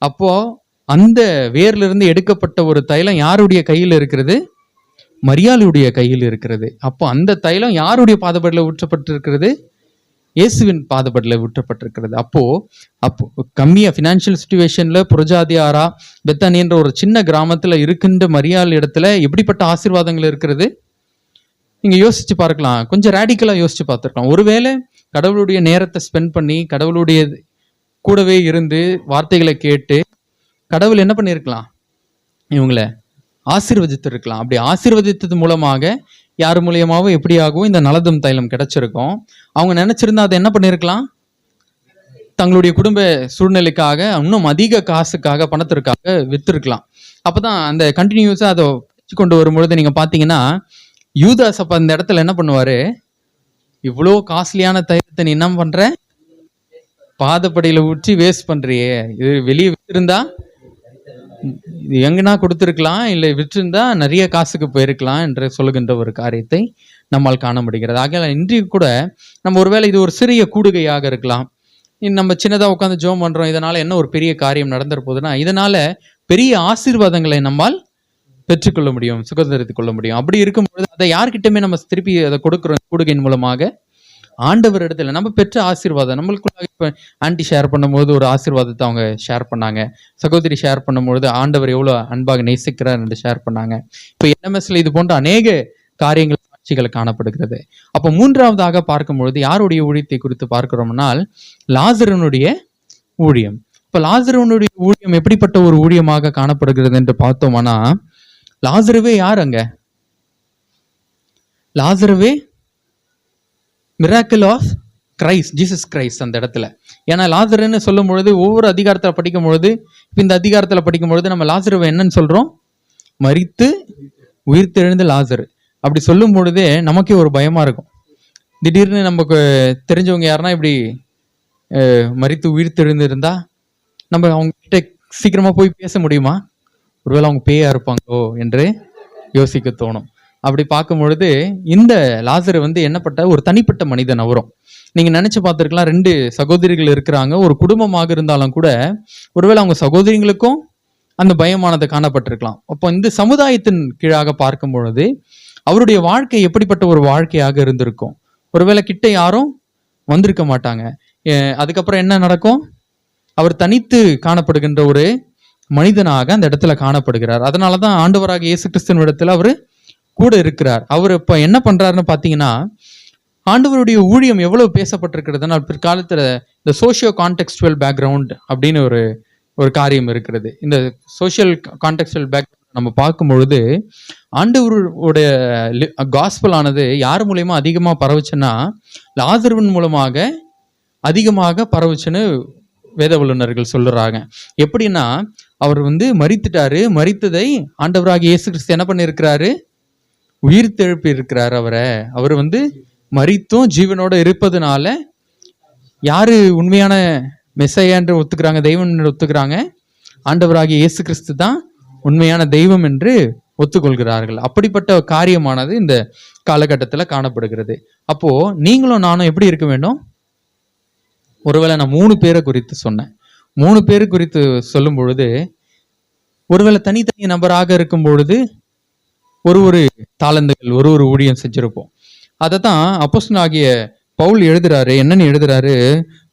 அப்போது அந்த வேர்லிருந்து எடுக்கப்பட்ட ஒரு தைலம் யாருடைய கையில் இருக்கிறது? மரியாளுடைய கையில் இருக்கிறது. அப்போ அந்த தைலம் யாருடைய பாதப்படியில் ஊற்றப்பட்டிருக்கிறது? இயேசுவின் பாதப்படியில் ஊற்றப்பட்டிருக்கிறது. அப்போ கம்மியா ஃபினான்ஷியல் சுச்சுவேஷன்ல புரஜாதியாரா பெத்தானி என்ற ஒரு சின்ன கிராமத்துல இருக்கின்ற மரியாள் இடத்துல எப்படிப்பட்ட ஆசீர்வாதங்கள் இருக்கிறது நீங்க யோசிச்சு பார்க்கலாம். கொஞ்சம் ரேடிக்கலா யோசிச்சு பார்த்துருக்கலாம். ஒருவேளை கடவுளுடைய நேரத்தை ஸ்பெண்ட் பண்ணி கடவுளுடைய கூடவே இருந்து வார்த்தைகளை கேட்டு கடவுள் என்ன பண்ணியிருக்கலாம்? இவங்களை ஆசீர்வதித்து இருக்கலாம். அப்படி ஆசீர்வதித்தது மூலமாக யார் மூலியமாகவும் எப்படியாகவும் இந்த நலதம் தைலம் கிடைச்சிருக்கும். அவங்க நினைச்சிருந்தா அதை என்ன பண்ணியிருக்கலாம்? தங்களுடைய குடும்ப சூழ்நிலைக்காக இன்னும் அதிக காசுக்காக பணத்திற்காக விற்றுருக்கலாம். அப்போதான் அந்த கண்டினியூஸாக அதை வச்சு கொண்டு வரும்பொழுது நீங்கள் பார்த்தீங்கன்னா யூதாஸ் அப்போ அந்த இடத்துல என்ன பண்ணுவார்? இவ்வளோ காஸ்ட்லியான தைலத்தை நீ என்ன பண்ணுற? பாதப்படியில் ஊற்றி வேஸ்ட் பண்ணுறியே, இது வெளியே விற்றுருந்தா எங்கன்னா கொடுத்துருக்கலாம், இல்லை விற்றிருந்தா நிறைய காசுக்கு போயிருக்கலாம் என்று சொல்லுகின்ற ஒரு காரியத்தை நம்மால் காண முடிகிறது. ஆக இன்றைக்கு கூட நம்ம ஒருவேளை இது ஒரு சிறிய கூடுகையாக இருக்கலாம். நம்ம சின்னதாக உட்காந்து ஜோம் பண்ணுறோம், இதனால் என்ன ஒரு பெரிய காரியம் நடந்துற போகுதுன்னா இதனால் பெரிய ஆசீர்வாதங்களை நம்மால் பெற்றுக்கொள்ள முடியும், சுதந்திரித்துக் கொள்ள முடியும். அப்படி இருக்கும்பொழுது அதை யார்கிட்டயுமே நம்ம திருப்பி அதை கொடுக்குறோம். கூடுகையின் மூலமாக ஆண்டவர் இடத்துல நம்ம பெற்ற ஆசீர்வாதம் நம்மளுக்குள்ளாக. இப்போ ஆன்டி ஷேர் பண்ணும்போது ஒரு ஆசீர்வாதத்தை அவங்க ஷேர் பண்ணாங்க. சகோதரி ஷேர் பண்ணும்பொழுது ஆண்டவர் எவ்வளோ அன்பாக நேசிக்கிறார் என்று ஷேர் பண்ணாங்க. இப்போ NMSல இது போன்ற அநேக காரியங்கள் சாட்சிகள் காணப்படுகிறது. அப்போ மூன்றாவதாக பார்க்கும்பொழுது யாருடைய ஊழியத்தை குறித்து பார்க்கிறோம்னால் லாசருனுடைய ஊழியம். இப்போ லாசருனுடைய ஊழியம் எப்படிப்பட்ட ஒரு ஊழியமாக காணப்படுகிறது என்று பார்த்தோம்னா லாசருவே யார்? அங்க லாசருவே miracle of Christ, Jesus Christ அந்த இடத்துல. ஏன்னா லாசருன்னு சொல்லும் பொழுது ஒவ்வொரு அதிகாரத்தில் படிக்கும் பொழுது, இப்போ இந்த அதிகாரத்தில் படிக்கும் பொழுது நம்ம லாசருவை என்னன்னு சொல்கிறோம்? மரித்து உயிர்த்தெழுந்த லாசரு. அப்படி சொல்லும் பொழுதே நமக்கே ஒரு பயமாக இருக்கும். திடீர்னு நமக்கு தெரிஞ்சவங்க யாருன்னா இப்படி மரித்து உயிர்த்தெழுந்து இருந்தால் நம்ம அவங்க கிட்ட சீக்கிரமாக போய் பேச முடியுமா? ஒருவேளை அவங்க பேயா இருப்பாங்களோ என்று யோசிக்க தோணும். அப்படி பார்க்கும் பொழுது இந்த லாசரு வந்து என்னப்பட்ட ஒரு தனிப்பட்ட மனிதன். அவரும் நீங்க நினைச்சு பார்த்துருக்கலாம், 2 சகோதரிகள் இருக்கிறாங்க. ஒரு குடும்பமாக இருந்தாலும் கூட ஒருவேளை அவங்க சகோதரிகளுக்கும் அந்த பயமானது காணப்பட்டிருக்கலாம். அப்போ இந்த சமுதாயத்தின் கீழாக பார்க்கும் பொழுது அவருடைய வாழ்க்கை எப்படிப்பட்ட ஒரு வாழ்க்கையாக இருந்திருக்கும்? ஒருவேளை கிட்ட யாரும் வந்திருக்க மாட்டாங்க. அதுக்கப்புறம் என்ன நடக்கும்? அவர் தனித்து காணப்படுகின்ற ஒரு மனிதனாக அந்த இடத்துல காணப்படுகிறார். அதனாலதான் ஆண்டவராக இயேசு கிறிஸ்துவின் இடத்துல அவரு கூட இருக்கிறார். அவர் இப்ப என்ன பண்றாருன்னு பாத்தீங்கன்னா ஆண்டவருடைய ஊழியம் எவ்வளவு பேசப்பட்டிருக்கிறதுனா பிற்காலத்துல இந்த சோஷியோ கான்டெக்ஸ்டுவல் பேக்ரவுண்ட் அப்படின்னு ஒரு காரியம் இருக்கிறது. இந்த சோஷியல் கான்டெக்ஸ்டுவல் பேக்ரவுண்ட் நம்ம பார்க்கும் பொழுது ஆண்டவருடைய காஸ்பல் ஆனது யார் மூலியமா அதிகமா பரவுச்சுன்னா லாசருவின் மூலமாக அதிகமாக பரவுச்சுன்னு வேத வல்லுநர்கள் சொல்லுறாங்க. எப்படின்னா அவர் வந்து மரித்துட்டாரு, மரித்ததை ஆண்டவராக இயேசு கிறிஸ்து என்ன பண்ணியிருக்கிறாரு? உயிர் தெழுப்பி இருக்கிறார். அவர் வந்து மரித்தும் ஜீவனோட இருப்பதுனால யாரு உண்மையான மெஸ்ஸையா என்று ஒத்துக்கிறாங்க, தெய்வம் என்று ஒத்துக்கிறாங்க? ஆண்டவராகிய இயேசு கிறிஸ்து தான் உண்மையான தெய்வம் என்று ஒத்துக்கொள்கிறார்கள். அப்படிப்பட்ட காரியமானது இந்த காலகட்டத்தில் காணப்படுகிறது. அப்போ நீங்களும் நானும் எப்படி இருக்க வேண்டும்? ஒருவேளை நான் 3 பேரை குறித்து சொன்னேன். 3 பேரு குறித்து சொல்லும் பொழுது ஒருவேளை தனித்தனி நபராக இருக்கும் பொழுது ஒரு தாளந்துகள் ஒரு ஊழியம் செஞ்சிருப்போம். அதை தான் அப்போஸ்தலனாகிய பவுல் எழுதுறாரு. என்னன்னு எழுதுறாரு?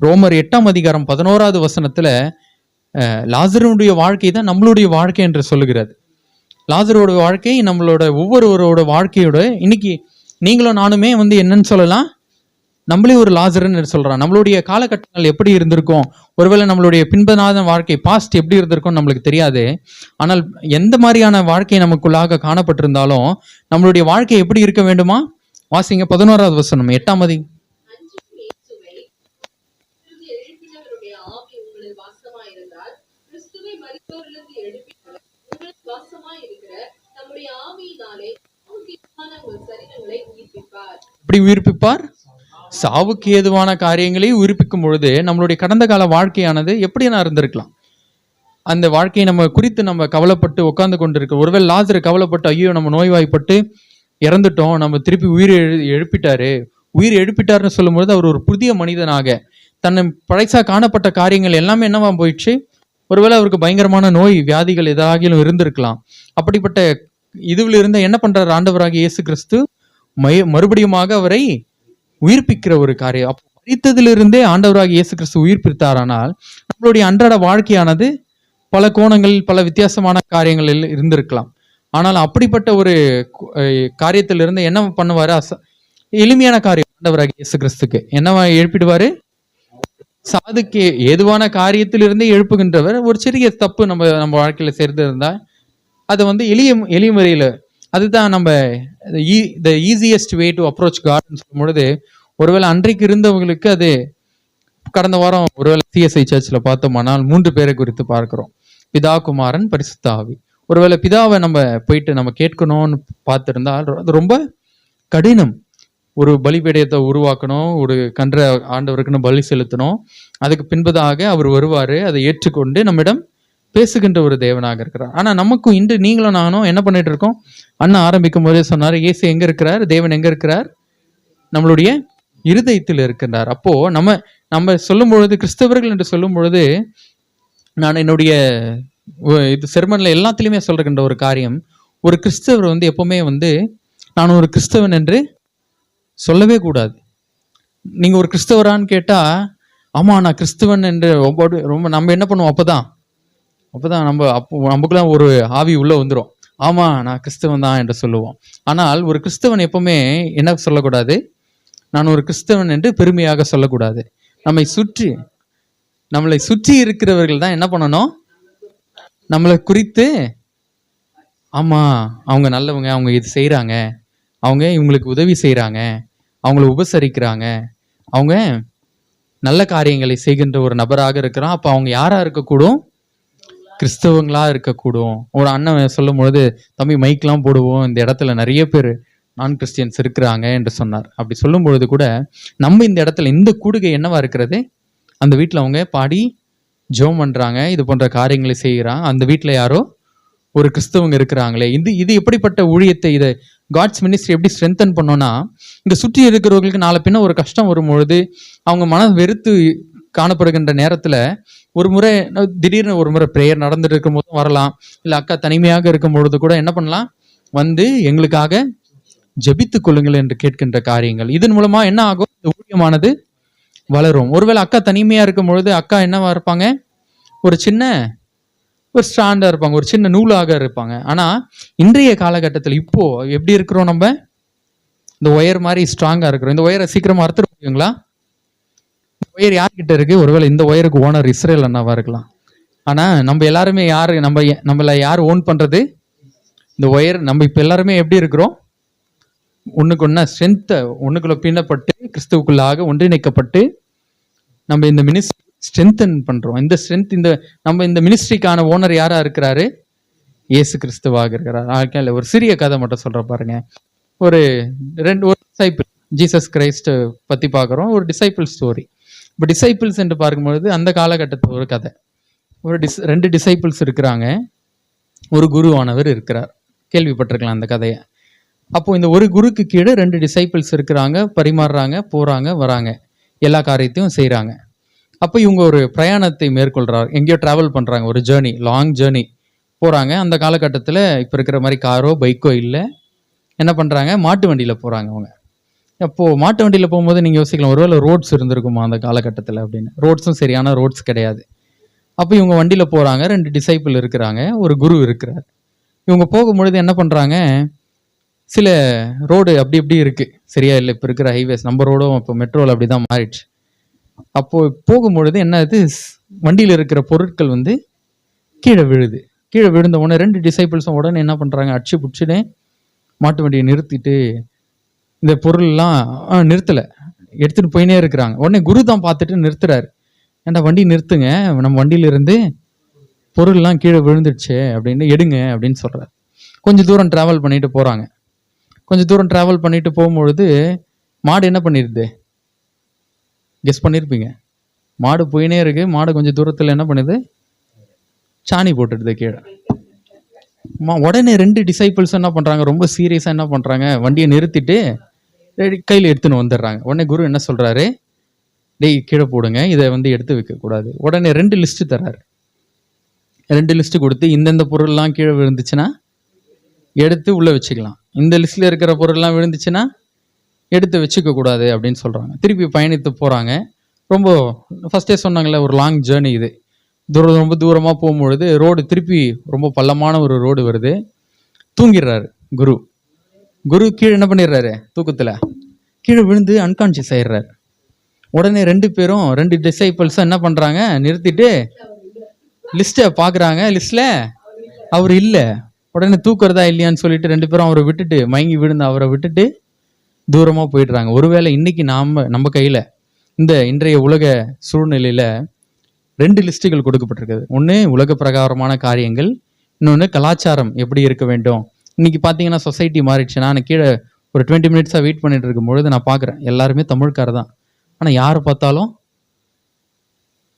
ரோமர் 8ஆம் அதிகாரம் 11வது வசனத்துல லாசருடைய வாழ்க்கை தான் நம்மளுடைய வாழ்க்கை என்று சொல்லுகிறது. லாசரோட வாழ்க்கை நம்மளோட ஒவ்வொருவரோட வாழ்க்கையோட இன்னைக்கு நீங்களும் நானுமே வந்து என்னன்னு சொல்லலாம், நம்மளே ஒரு லாசர்ன்னு சொல்றான். நம்மளுடைய காலகட்டங்கள் எப்படி இருந்திருக்கும், ஒருவேளை நம்மளுடைய பின்பநாத வாழ்க்கை பாஸ்ட் எப்படி இருந்திருக்கும் நம்மளுக்கு தெரியாது. ஆனால் எந்த மாதிரியான வாழ்க்கை நமக்குள்ளாக காணப்பட்டிருந்தாலும் நம்மளுடைய வாழ்க்கை எப்படி இருக்க வேண்டுமா? வாசிங்க 11வது வசனம் 8ஆம் அதிகாரம். எப்படி உயிர்ப்பிப்பார்? சாவுக்கு ஏதுவான காரியங்களை உயிர்ப்பிக்கும் பொழுது நம்மளுடைய கடந்த கால வாழ்க்கையானது எப்படி நான் இருந்திருக்கலாம், அந்த வாழ்க்கையை நம்ம குறித்து நம்ம கவலைப்பட்டு உட்கார்ந்து கொண்டிருக்க. ஒருவேளை லாசரு கவலைப்பட்டு ஐயோ நம்ம நோய்வாய்ப்பட்டு இறந்துட்டோம், நம்ம திருப்பி உயிர் எழுப்பிட்டாருன்னு சொல்லும்போது அவர் ஒரு புதிய மனிதனாக தன்னை பழைசா காணப்பட்ட காரியங்கள் எல்லாமே என்னவா போயிடுச்சு. ஒருவேளை அவருக்கு பயங்கரமான நோய் வியாதிகள் எதாகிலும் இருந்திருக்கலாம். அப்படிப்பட்ட இதுவில் இருந்த என்ன பண்றாரு ஆண்டவராகிய இயேசு கிறிஸ்து? மறுபடியுமாக அவரை உயிர்ப்பிக்கிற ஒரு காரியம். அப்போ மரித்ததிலிருந்தே ஆண்டவராகிய இயேசு கிறிஸ்து உயிர்ப்பித்தாரானால் நம்மளுடைய அன்றாட வாழ்க்கையானது பல கோணங்கள் பல வித்தியாசமான காரியங்களில் இருந்திருக்கலாம். ஆனால் அப்படிப்பட்ட ஒரு காரியத்திலிருந்து என்ன பண்ணுவாரு? எளிமையான காரியம். ஆண்டவராகிய இயேசு கிறிஸ்துக்கு என்னவா எழுப்பிடுவாரு? சாதுக்கு ஏதுவான காரியத்திலிருந்தே எழுப்புகின்றவர். ஒரு சிறிய தப்பு நம்ம வாழ்க்கையில சேர்ந்து இருந்தா அது எளிய முறையில, அதுதான் நம்ம the easiest way to approach காட்னு சொல்லும் பொழுது, ஒருவேளை அன்றைக்கு இருந்தவங்களுக்கு அது கடந்த வாரம் ஒருவேளை சிஎஸ்ஐ சர்ச்சில் பார்த்தோமானால் 3 பேரை குறித்து பார்க்கிறோம். பிதா, குமாரன், பரிசுத்த ஆவி. ஒருவேளை பிதாவை நம்ம போயிட்டு நம்ம கேட்கணும்னு பார்த்துருந்தால் அது ரொம்ப கடினம். ஒரு பலிபீடத்தை உருவாக்கணும், ஒரு கன்ற ஆண்டவருக்குன்னு பலி செலுத்தணும், அதுக்கு பின்பதாக அவர் வருவார், அதை ஏற்றுக்கொண்டு நம்மிடம் பேசுகின்ற ஒரு தேவனாக இருக்கிறார். ஆனால் நமக்கும் இன்று நீங்களும் நானும் என்ன பண்ணிட்டு இருக்கோம்? அண்ணன் ஆரம்பிக்கும் போதே சொன்னார், இயேசு எங்க இருக்கிறார்? தேவன் எங்க இருக்கிறார்? நம்மளுடைய இருதயத்தில் இருக்கின்றார். அப்போ நம்ம சொல்லும் பொழுது, கிறிஸ்தவர்கள் என்று சொல்லும் பொழுது, நான் என்னுடைய இது செர்மன்ல எல்லாத்திலுமே சொல்கின்ற ஒரு காரியம், ஒரு கிறிஸ்தவர் எப்பவுமே நான் ஒரு கிறிஸ்தவன் என்று சொல்லவே கூடாது. நீங்க ஒரு கிறிஸ்தவரான்னு கேட்டா, ஆமா நான் கிறிஸ்தவன் என்று ரொம்ப நம்ம என்ன பண்ணுவோம்? அப்பதான் நமக்குலாம் ஒரு ஆவி உள்ள வந்துடும். ஆமா நான் கிறிஸ்தவன் தான் என்று சொல்லுவோம். ஆனால் ஒரு கிறிஸ்தவன் எப்பவுமே என்ன சொல்லக்கூடாது? நான் ஒரு கிறிஸ்தவன் என்று பெருமையாக சொல்லக்கூடாது. நம்மளை சுற்றி இருக்கிறவர்கள் தான் என்ன பண்ணணும்? நம்மளை குறித்து, ஆமா அவங்க நல்லவங்க, அவங்க இது செய்யறாங்க, அவங்க இவங்களுக்கு உதவி செய்யறாங்க, அவங்கள உபசரிக்கிறாங்க, அவங்க நல்ல காரியங்களை செய்கின்ற ஒரு நபராக இருக்கிறான். அப்ப அவங்க யாரா இருக்கக்கூடும்? கிறிஸ்தவங்களா இருக்கக்கூடும். ஒரு அண்ணன் சொல்லும் பொழுது, தம்பி மைக்லாம் போடுவோம், இந்த இடத்துல நிறைய பேர் நான் கிறிஸ்டியன்ஸ் இருக்கிறாங்க என்று சொன்னார். அப்படி சொல்லும் பொழுது கூட நம்ம இந்த இடத்துல இந்த கூடுகை என்னவா இருக்கிறது? அந்த வீட்டில் அவங்க பாடி ஜெபம் பண்றாங்க, இது போன்ற காரியங்களை செய்கிறாங்க. அந்த வீட்டில் யாரோ ஒரு கிறிஸ்தவங்க இருக்கிறாங்களே. இது எப்படிப்பட்ட ஊழியத்தை, இதை காட்ஸ் மினிஸ்ட்ரி எப்படி ஸ்ட்ரென்தன் பண்ணோம்னா, இங்க சுற்றி இருக்கிறவர்களுக்கு நாளை பின்ன ஒரு கஷ்டம் வரும்பொழுது, அவங்க மனம் வெறுத்து காணப்படுகின்ற நேரத்துல ஒரு முறை திடீர்னு ஒரு முறை பிரேயர் நடந்துட்டு இருக்கும் போதும் வரலாம், இல்ல அக்கா தனிமையாக இருக்கும் பொழுது கூட என்ன பண்ணலாம்? எங்களுக்காக ஜெபித்துக் கொள்ளுங்கள் என்று கேட்கின்ற காரியங்கள், இதன் மூலமா என்ன ஆகும்? இந்த ஊழியமானது வளரும். ஒருவேளை அக்கா தனிமையா இருக்கும் பொழுது அக்கா என்னவா இருப்பாங்க? ஒரு ஸ்டாண்டா இருப்பாங்க, ஒரு சின்ன நூலாக இருப்பாங்க. ஆனா இன்றைய காலகட்டத்தில் இப்போ எப்படி இருக்கிறோம்? நம்ம இந்த ஒயர் மாதிரி ஸ்ட்ராங்கா இருக்கிறோம். இந்த ஒயரை சீக்கிரமா அறுத்துட முடியுங்களா? ஒயர் யார்கிட்ட இருக்கு? ஒருவேளை இந்த ஒயருக்கு ஓனர் இஸ்ரேல் அண்ணாவா இருக்கலாம். ஆனா நம்ம எல்லாருமே யாரு, நம்மள யார் ஓன் பண்றது? இந்த ஒயர். நம்ம இப்ப எல்லாருமே எப்படி இருக்கிறோம்? ஒண்ணுக்கு ஒன்னா ஸ்ட்ரென்த், ஒண்ணுக்குள்ள பின்னப்பட்டு கிறிஸ்துவுக்குள்ளாக ஒன்றிணைக்கப்பட்டு நம்ம இந்த மினிஸ்ட்ரி ஸ்ட்ரென்தன் பண்றோம். இந்த ஸ்ட்ரென்த், நம்ம இந்த மினிஸ்ட்ரிக்கான ஓனர் யாரா இருக்கிறாரு? இயேசு கிறிஸ்துவாக இருக்கிறார். ஒரு சிறிய கதை மட்டும் சொல்ற பாருங்க. ஒரு டிசைபிள், ஜீசஸ் கிரைஸ்ட் பத்தி பார்க்குறோம். ஒரு டிசைபிள் ஸ்டோரி. இப்போ டிசைபிள்ஸ் என்று பார்க்கும்பொழுது அந்த காலகட்டத்தில் ஒரு கதை. ஒரு 2 டிசைபிள்ஸ் இருக்கிறாங்க, ஒரு குருவானவர் இருக்கிறார். கேள்விப்பட்டிருக்கலாம் அந்த கதையை. அப்போ இந்த ஒரு குருக்கு கீழே 2 டிசைபிள்ஸ் இருக்கிறாங்க, பரிமாறுறாங்க, போறாங்க, வராங்க, எல்லா காரியத்தையும் செய்கிறாங்க. அப்போ இவங்க ஒரு பிரயாணத்தை மேற்கொள்றாங்க, எங்கேயோ டிராவல் பண்றாங்க, ஒரு ஜேர்னி, லாங் ஜேர்னி போறாங்க. அந்த காலகட்டத்தில் இப்போ இருக்கிற மாதிரி காரோ பைக்கோ இல்லை. என்ன பண்றாங்க? மாட்டு வண்டியில போறாங்க அவங்க. அப்போ மாட்டு வண்டியில போகும்போது நீங்க யோசிக்கலாம், ஒருவேளை ரோட்ஸ் இருந்திருக்குமா அந்த காலகட்டத்தில் அப்படின்னு. ரோட்ஸும் சரியான ரோட்ஸ் கிடையாது. அப்போ இவங்க வண்டியில போறாங்க, 2 டிசைபிள் இருக்கிறாங்க, ஒரு குரு இருக்கிறார். இவங்க போகும்பொழுது என்ன பண்றாங்க? சில ரோடு அப்படி இப்படி இருக்கு, சரியா இல்லை. இப்போ இருக்கிற ஹைவேஸ், நம்ம ரோடும் இப்போ மெட்ரோவில் அப்படிதான் மாறிடுச்சு. அப்போ போகும்பொழுது என்னது, வண்டியில் இருக்கிற பொருட்கள் கீழே விழுது. கீழே விழுந்த உடனே 2 டிசைபிள்ஸும் உடனே என்ன பண்றாங்க? அடிச்சு புடிச்சுன்னு மாட்டு வண்டியை நிறுத்திட்டு இந்த பொருள்லாம் நிறுத்தலை, எடுத்துட்டு போயினே இருக்கிறாங்க. உடனே குரு தான் பார்த்துட்டு நிறுத்துறாரு. ஏன்டா வண்டி நிறுத்துங்க, நம்ம வண்டியில இருந்து பொருள்லாம் கீழே விழுந்துடுச்சு அப்படின்னு, எடுங்க அப்படின்னு சொல்றாரு. கொஞ்சம் தூரம் டிராவல் பண்ணிட்டு போறாங்க. கொஞ்சம் தூரம் டிராவல் பண்ணிட்டு போகும்பொழுது மாடு என்ன பண்ணிருது? கெஸ் பண்ணிருப்பீங்க. மாடு போயினே இருக்கு. மாடு கொஞ்சம் தூரத்துல என்ன பண்ணுது? சாணி போட்டுடுது கீழே. உடனே 2 டிசைபிள்ஸ் என்ன பண்றாங்க? ரொம்ப சீரியஸா என்ன பண்றாங்க? வண்டியை நிறுத்திட்டு கையில எடுத்துன்னு வந்துடுறாங்க. உடனே குரு என்ன சொல்றாரு? டேய் கீழே போடுங்க, இதை எடுத்து வைக்க கூடாது. உடனே 2 லிஸ்ட் தர்றாரு. 2 லிஸ்ட் கொடுத்து இந்தந்த பொருள்லாம் கீழே விழுந்துச்சுன்னா எடுத்து உள்ள வச்சுக்கலாம், இந்த லிஸ்ட்ல இருக்கிற பொருள்லாம் விழுந்துச்சுன்னா எடுத்து வச்சுக்க கூடாது அப்படின்னு சொல்றாங்க. திருப்பி பயணித்து போறாங்க. ரொம்ப ஃபர்ஸ்டே சொன்னாங்களே, ஒரு லாங் ஜேர்னி இது. ரொம்ப தூரமா போகும்பொழுது ரோடு திருப்பி ரொம்ப பள்ளமான ஒரு ரோடு வருது. தூங்கிடுறாரு குரு. குரு கீழே என்ன பண்ணிடுறாரு? தூக்கத்துல கீழே விழுந்து அன்கான்சியஸ் ஆயிடுறாரு. உடனே 2 பேரும் 2 டிசைபிள்ஸ் என்ன பண்றாங்க? நிறுத்திட்டு லிஸ்ட்டை பாக்குறாங்க. லிஸ்ட்ல அவர் இல்லை. உடனே தூக்குறதா இல்லையான்னு சொல்லிட்டு 2 பேரும் அவரை விட்டுட்டு, மயங்கி விழுந்து அவரை விட்டுட்டு தூரமா போயிடுறாங்க. ஒருவேளை இன்னைக்கு நம்ம கையில இந்த இன்றைய உலக சூழ்நிலையில 2 லிஸ்ட்டுகள் கொடுக்கப்பட்டிருக்குது. ஒன்று உலக பிரகாரமான காரியங்கள், இன்னொன்று கலாச்சாரம் எப்படி இருக்க வேண்டும். இன்னைக்கு பார்த்தீங்கன்னா சொசைட்டி மாறிடுச்சு. நான் கீழே ஒரு 20 மினிட்ஸாக வெயிட் பண்ணிட்டு இருக்கும் பொழுது நான் பார்க்குறேன், எல்லாருமே தமிழ்கார தான். ஆனால் யாரை பார்த்தாலும்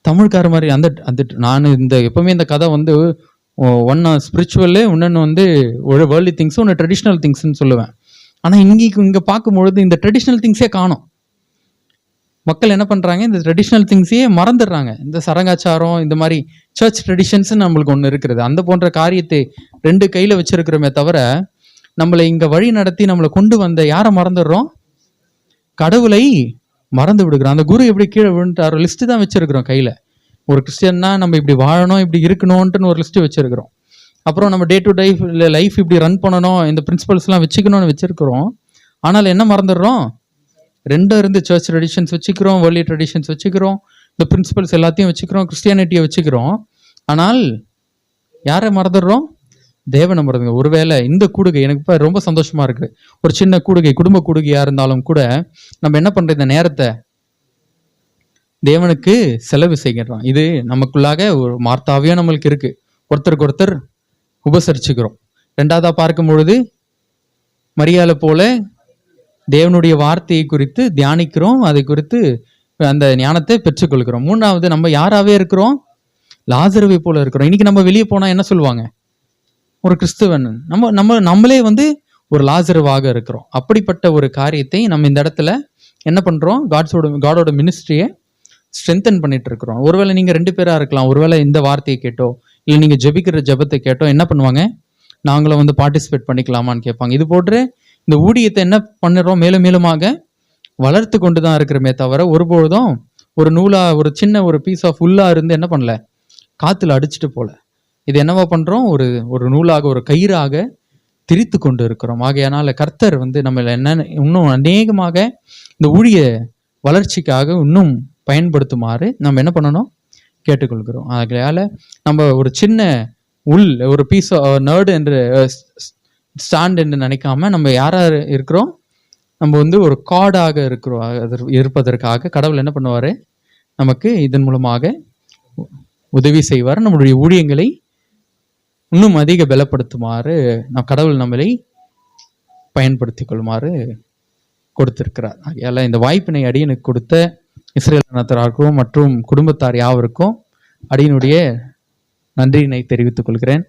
தமிழ்கார மாதிரி. அந்த நான் எப்பவுமே இந்த கதை ஒன்று ஸ்பிரிச்சுவலு, இன்னொன்று ஒரு வேர்ல்டு திங்ஸ், ஒன்று ட்ரெடிஷ்னல் திங்ஸ்ன்னு சொல்லுவேன். ஆனால் இங்கே பார்க்கும்பொழுது இந்த ட்ரெடிஷ்னல் திங்ஸே காணும். மக்கள் என்ன பண்ணுறாங்க? இந்த ட்ரெடிஷ்னல் திங்ஸையே மறந்துடுறாங்க. இந்த சரங்காச்சாரம், இந்த மாதிரி சர்ச் ட்ரெடிஷன்ஸ் நம்மளுக்கு ஒன்று இருக்கிறது. அந்த போன்ற காரியத்தை 2 கையில் வச்சிருக்கிறோமே தவிர, நம்மளை இங்கே வழி நடத்தி நம்மளை கொண்டு வந்த யாரை மறந்துடுறோம்? கடவுளை மறந்து விடுகிறோம். அந்த குரு எப்படி கீழே விழுந்துட்டாரோ லிஸ்ட்டு தான் வச்சிருக்கிறோம் கையில். ஒரு கிறிஸ்டியன்னா நம்ம இப்படி வாழணும், இப்படி இருக்கணும்ன்ட்டுன்னு ஒரு லிஸ்ட்டு வச்சிருக்கிறோம். அப்புறம் நம்ம டே டு டே லைஃப் இப்படி ரன் பண்ணணும், இந்த பிரின்சிபல்ஸ்லாம் வச்சுக்கணும்னு வச்சிருக்கிறோம். ஆனால் என்ன மறந்துடுறோம்? 2 இருந்து சர்ச் ட்ரெடிஷன்ஸ் வச்சுக்கிறோம், வேர்ல்டு ட்ரெடிஷன்ஸ் வச்சுக்கிறோம், இந்த பிரின்சிபல்ஸ் எல்லாத்தையும் வச்சுக்கிறோம், கிறிஸ்டியானிட்டியை வச்சுக்கிறோம். ஆனால் யாரை மறந்துடுறோம்? தேவனை மறந்துங்க. ஒருவேளை இந்த கூடுகை எனக்கு இப்போ ரொம்ப சந்தோஷமா இருக்கு. ஒரு சின்ன கூடுகை, குடும்ப கூடுகையா இருந்தாலும் கூட நம்ம என்ன பண்ற, இந்த நேரத்தை தேவனுக்கு செலவு செய்கிறோம். இது நமக்குள்ளாக ஒரு மார்த்தாவியம் நம்மளுக்கு இருக்கு. ஒருத்தருக்கு ஒருத்தர் உபசரிச்சுக்கிறோம். 2வதா பார்க்கும் பொழுது மரியாதை போல தேவனுடைய வார்த்தையை குறித்து தியானிக்கிறோம், அதை குறித்து அந்த ஞானத்தை பெற்றுக்கொள்கிறோம். 3வது நம்ம யாராவே இருக்கிறோம்? லாசருவை போல இருக்கிறோம். இன்னைக்கு நம்ம வெளியே போனா என்ன சொல்லுவாங்க? ஒரு கிறிஸ்துவன். நம்மளே ஒரு லாசருவாக இருக்கிறோம். அப்படிப்பட்ட ஒரு காரியத்தை நம்ம இந்த இடத்துல என்ன பண்றோம்? காடோட மினிஸ்ட்ரியை ஸ்ட்ரென்தன் பண்ணிட்டு இருக்கிறோம். ஒருவேளை நீங்க 2 பேரா இருக்கலாம். ஒருவேளை இந்த வார்த்தையை கேட்டோ இல்லை நீங்க ஜெபிக்கிற ஜெபத்தை கேட்டோ என்ன பண்ணுவாங்க? நாங்களும் பார்ட்டிசிபேட் பண்ணிக்கலாமான்னு கேட்பாங்க. இது போன்று இந்த ஊழியத்தை என்ன பண்ணுறோம்? மேலும் மேலுமாக வளர்த்து கொண்டு தான் இருக்கிறோமே தவிர ஒருபொழுதும் ஒரு நூலா, ஒரு சின்ன ஒரு பீஸ் ஆஃப் உள்ளா இருந்து என்ன பண்ணல, காத்துல அடிச்சுட்டு போல. இது என்னவா பண்றோம்? ஒரு நூலாக, ஒரு கயிறாக திரித்து கொண்டு இருக்கிறோம். ஆகையானால கர்த்தர் நம்ம என்ன இன்னும் அநேகமாக இந்த ஊழிய வளர்ச்சிக்காக இன்னும் பயன்படுத்துமாறு நம்ம என்ன பண்ணணும்? கேட்டுக்கொள்கிறோம். ஆகையால நம்ம ஒரு சின்ன ஒரு பீஸ் நர்டு என்று ஸ்டாண்ட் என்று நினைக்காம நம்ம யாரா இருக்கிறோம்? நம்ம ஒரு காடாக இருக்கிறோம். இருப்பதற்காக கடவுள் என்ன பண்ணுவாரு? நமக்கு இதன் மூலமாக உதவி செய்வார். நம்மளுடைய ஊழியங்களை இன்னும் அதிக பலப்படுத்துமாறு கடவுள் நம்மளை பயன்படுத்திக் கொள்ளுமாறு கொடுத்திருக்கிறார். ஆகையால இந்த வாய்ப்பினை அடியனுக்கு கொடுத்த இஸ்ரேல் இனத்தாருக்கும் மற்றும் குடும்பத்தார் யாவருக்கும் அடியனுடைய நன்றியினை தெரிவித்துக் கொள்கிறேன்.